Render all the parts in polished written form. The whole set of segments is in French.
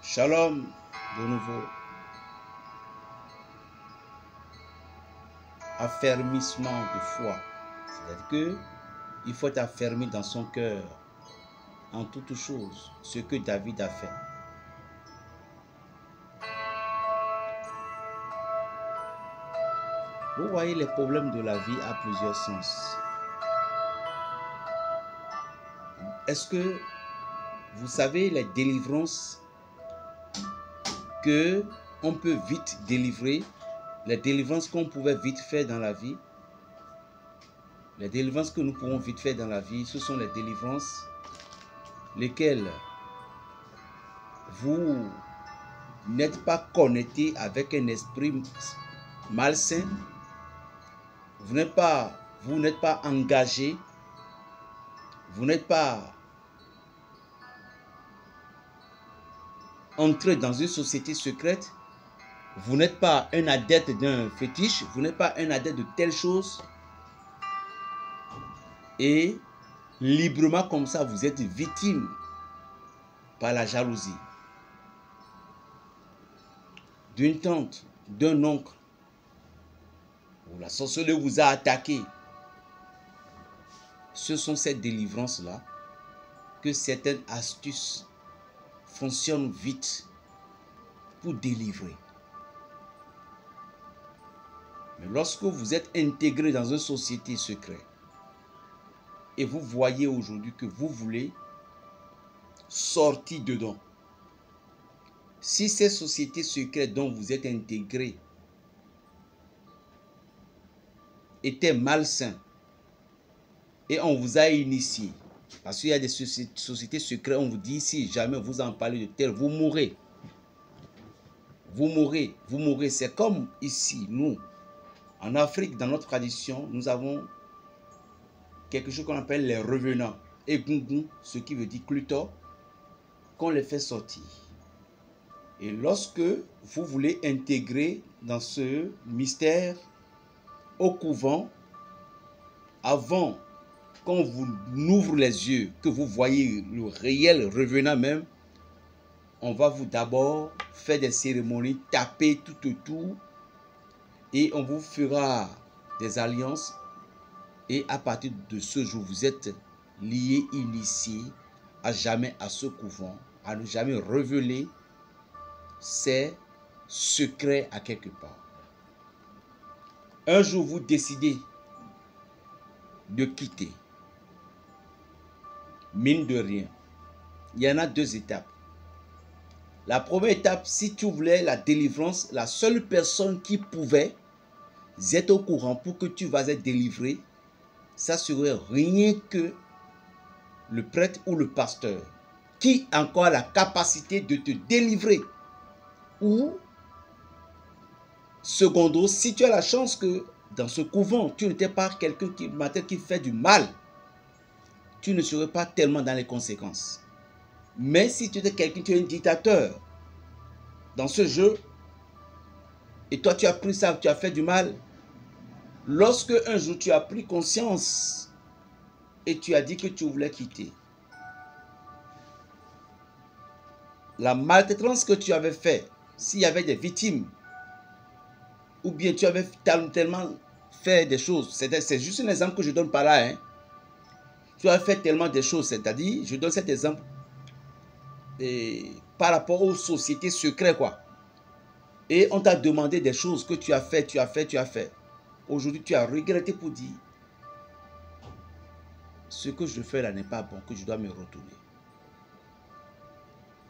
Shalom de nouveau. Affermissement de foi. C'est-à-dire que il faut être affermi dans son cœur en toutes choses, ce que David a fait. Vous voyez, les problèmes de la vie à plusieurs sens. Est-ce que vous savez les délivrances que on peut vite délivrer, les délivrances qu'on pouvait vite faire dans la vie? Les délivrances que nous pouvons vite faire dans la vie, ce sont les délivrances lesquelles vous n'êtes pas connecté avec un esprit malsain, vous n'êtes pas engagé, vous n'êtes pas entré dans une société secrète, vous n'êtes pas un adepte d'un fétiche, vous n'êtes pas un adepte de telle chose, et librement comme ça, vous êtes victime par la jalousie d'une tante, d'un oncle, ou la sorcellerie vous a attaqué. Ce sont ces délivrances-là que certaines astuces fonctionnent vite pour délivrer. Mais lorsque vous êtes intégré dans une société secrète et vous voyez aujourd'hui que vous voulez sortir dedans, si ces sociétés secrètes dont vous êtes intégré étaient malsains et on vous a initié, parce qu'il y a des sociétés secrètes, on vous dit si jamais vous en parlez de tel, vous mourrez. Vous mourrez, vous mourrez. C'est comme ici, nous, en Afrique, dans notre tradition, nous avons quelque chose qu'on appelle les revenants. Et Gungun, ce qui veut dire Clutor, qu'on les fait sortir. Et lorsque vous voulez intégrer dans ce mystère au couvent, avant qu'on vous ouvre les yeux, que vous voyez le réel revenant même, on va vous d'abord faire des cérémonies, taper tout autour, et on vous fera des alliances. Et à partir de ce jour, vous êtes liés, initiés à jamais à ce couvent, à ne jamais révéler ces secrets à quelque part. Un jour, vous décidez de quitter. Mine de rien, il y en a deux étapes. La première étape, si tu voulais la délivrance, la seule personne qui pouvait être au courant pour que tu vas être délivré, ça serait rien que le prêtre ou le pasteur, qui a encore la capacité de te délivrer. Ou, secondo, si tu as la chance que dans ce couvent, tu n'étais pas quelqu'un qui fait du mal, tu ne serais pas tellement dans les conséquences. Mais si tu étais quelqu'un qui est un dictateur dans ce jeu, et toi tu as pris ça, tu as fait du mal, lorsque un jour tu as pris conscience et tu as dit que tu voulais quitter, la maltraitance que tu avais fait, s'il y avait des victimes, ou bien tu avais tellement fait des choses, c'est juste un exemple que je donne par là, hein. Tu as fait tellement de choses, c'est-à-dire, je donne cet exemple par rapport aux sociétés secrètes, quoi. Et on t'a demandé des choses que tu as fait. Aujourd'hui, tu as regretté pour dire, ce que je fais là n'est pas bon, que je dois me retourner.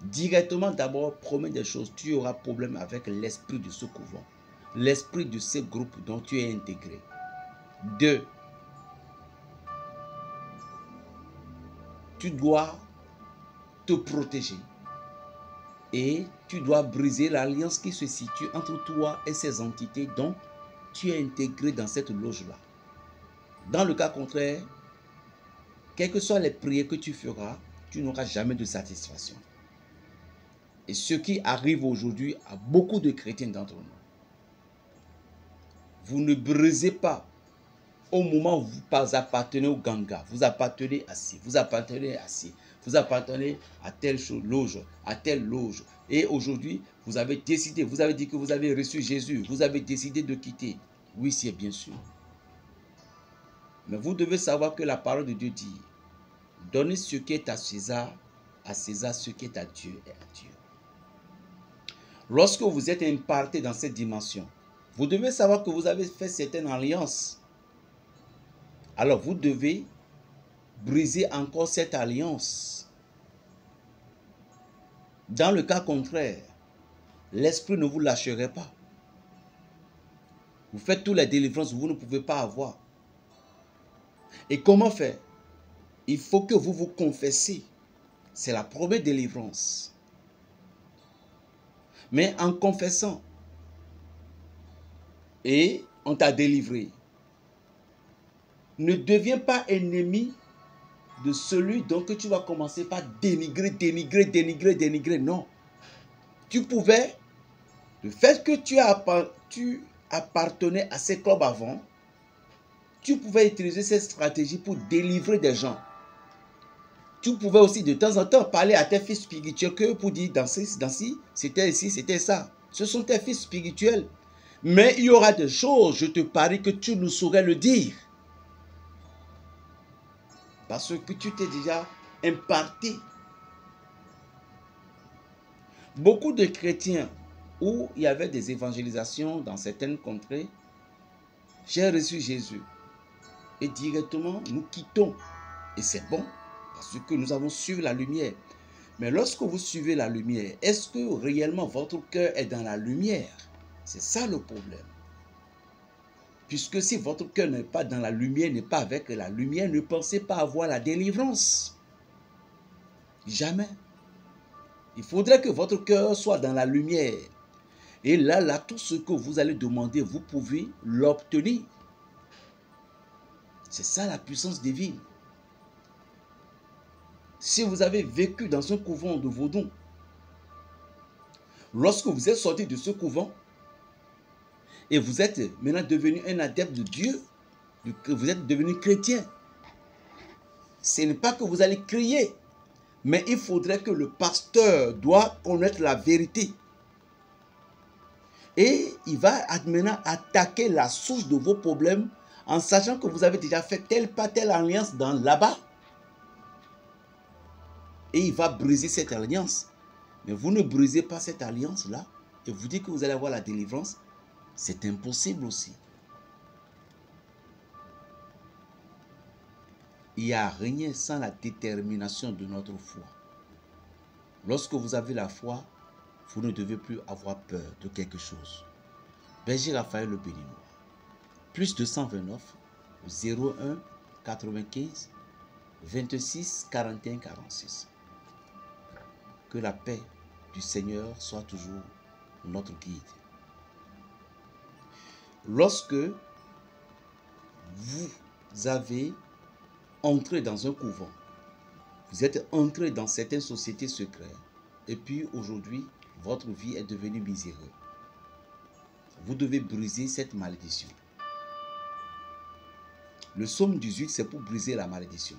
Directement, d'abord, promets des choses. Tu auras problème avec l'esprit de ce couvent, l'esprit de ces groupes dont tu es intégré. 2, tu dois te protéger et tu dois briser l'alliance qui se situe entre toi et ces entités dont tu es intégré dans cette loge-là. Dans le cas contraire, quelles que soient les prières que tu feras, tu n'auras jamais de satisfaction. Et ce qui arrive aujourd'hui à beaucoup de chrétiens d'entre nous, vous ne brisez pas au moment où vous appartenez au ganga, vous appartenez à ci, vous appartenez à ci, Vous appartenez à telle loge, à telle loge. Et aujourd'hui, vous avez décidé, vous avez dit que vous avez reçu Jésus. Vous avez décidé de quitter. Oui, c'est bien sûr. Mais vous devez savoir que la parole de Dieu dit, donnez ce qui est à César ce qui est à Dieu et à Dieu. Lorsque vous êtes imparti dans cette dimension, vous devez savoir que vous avez fait certaines alliances. Alors vous devez briser encore cette alliance. Dans le cas contraire, l'esprit ne vous lâcherait pas. Vous faites toutes les délivrances que vous ne pouvez pas avoir. Et comment faire? Il faut que vous vous confessiez. C'est la première délivrance. Mais en confessant, et on t'a délivré, ne deviens pas ennemi de celui dont tu vas commencer par dénigrer. Non. Tu pouvais, le fait que tu appartenais à ces clubs avant, tu pouvais utiliser cette stratégie pour délivrer des gens. Tu pouvais aussi de temps en temps parler à tes fils spirituels pour dire dans ci, c'était ici, c'était ça. Ce sont tes fils spirituels. Mais il y aura des choses, je te parie, que tu ne saurais le dire. Parce que tu t'es déjà imparti. Beaucoup de chrétiens où il y avait des évangélisations dans certaines contrées, j'ai reçu Jésus. Et directement, nous quittons. Et c'est bon, parce que nous avons suivi la lumière. Mais lorsque vous suivez la lumière, est-ce que réellement votre cœur est dans la lumière? C'est ça le problème. Puisque si votre cœur n'est pas dans la lumière, n'est pas avec la lumière, ne pensez pas avoir la délivrance. Jamais. Il faudrait que votre cœur soit dans la lumière. Et là, tout ce que vous allez demander, vous pouvez l'obtenir. C'est ça la puissance divine. Si vous avez vécu dans un couvent de Vaudon, lorsque vous êtes sorti de ce couvent, et vous êtes maintenant devenu un adepte de Dieu, vous êtes devenu chrétien, ce n'est pas que vous allez crier, mais il faudrait que le pasteur doit connaître la vérité. Et il va maintenant attaquer la source de vos problèmes en sachant que vous avez déjà fait telle alliance là-bas. Et il va briser cette alliance. Mais vous ne brisez pas cette alliance-là et vous dites que vous allez avoir la délivrance. C'est impossible aussi. Il n'y a rien sans la détermination de notre foi. Lorsque vous avez la foi, vous ne devez plus avoir peur de quelque chose. Berger Raphaël Le Béninois. Plus 229 01 95 26 41 46. Que la paix du Seigneur soit toujours notre guide. Lorsque vous avez entré dans un couvent, vous êtes entré dans certaines sociétés secrètes, et puis aujourd'hui, votre vie est devenue miséreuse. Vous devez briser cette malédiction. Le psaume 18, c'est pour briser la malédiction.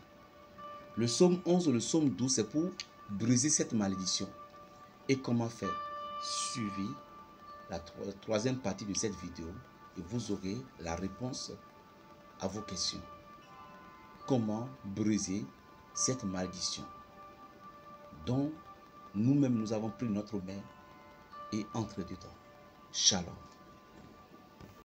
Le psaume 11, le psaume 12, c'est pour briser cette malédiction. Et comment faire? Suivez la troisième partie de cette vidéo et vous aurez la réponse à vos questions. Comment briser cette malédiction dont nous-mêmes nous avons pris notre main et entré dedans. Shalom.